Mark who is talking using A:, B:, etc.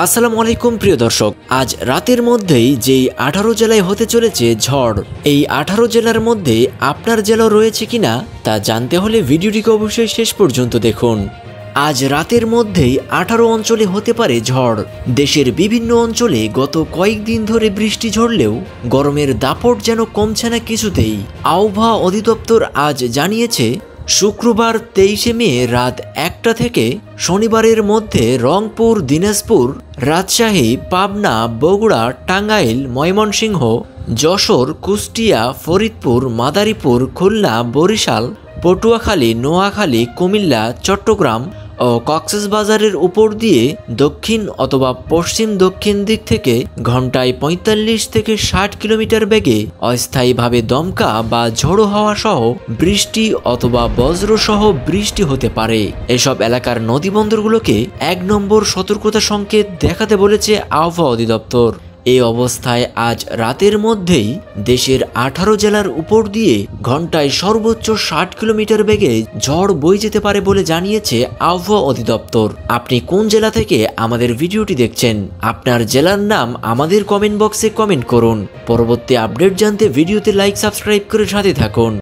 A: আসসালামু আলাইকুম প্রিয় দর্শক, আজ রাতের মধ্যেই যেই 18 জেলায় হতে চলেছে ঝড়, এই 18 জেলার মধ্যে আপনার জেলা রয়েছে কিনা তা জানতে হলে ভিডিওটিকে অবশ্যই শেষ পর্যন্ত দেখুন। আজ রাতের মধ্যেই 18 অঞ্চলে হতে পারে ঝড়। দেশের বিভিন্ন অঞ্চলে গত কয়েকদিন ধরে বৃষ্টি ঝরলেও গরমের দাপট যেন কমছে না কিছুতেই। আবহাওয়া অধিদপ্তর আজ জানিয়েছে, শুক্রবার 23শে মে রাত 1টা থেকে শনিবারের মধ্যে রংপুর, দিনাজপুর, রাজশাহী, পাবনা, বগুড়া, টাঙ্গাইল, ময়মনসিংহ, যশোর, কুষ্টিয়া, ফরিদপুর, মাদারীপুর, খুলনা, বরিশাল, পটুয়াখালী, নোয়াখালী, কুমিল্লা, চট্টগ্রাম ও কক্সবাজারের উপর দিয়ে দক্ষিণ অথবা পশ্চিম দক্ষিণ দিক থেকে ঘন্টায় 45 থেকে 60 কিলোমিটার বেগে অস্থায়ীভাবে দমকা বা ঝোড়ো হাওয়া সহ বৃষ্টি অথবা বজ্র সহ বৃষ্টি হতে পারে। এসব এলাকার নদীবন্দরগুলোকে 1 নম্বর সতর্কতা সংকেত দেখাতে বলেছে আবহাওয়া অধিদপ্তর। এই অবস্থায় আজ রাতের মধ্যেই দেশের 18 জেলার উপর দিয়ে ঘন্টায় সর্বোচ্চ 60 কিলোমিটার বেগে ঝড় বয়ে যেতে পারে বলে জানিয়েছে আবহাওয়া অধিদপ্তর। আপনি কোন জেলা থেকে আমাদের ভিডিওটি দেখছেন, আপনার জেলার নাম আমাদের কমেন্ট বক্সে কমেন্ট করুন। পরবর্তী আপডেট জানতে ভিডিওতে লাইক, সাবস্ক্রাইব করে সাথে থাকুন।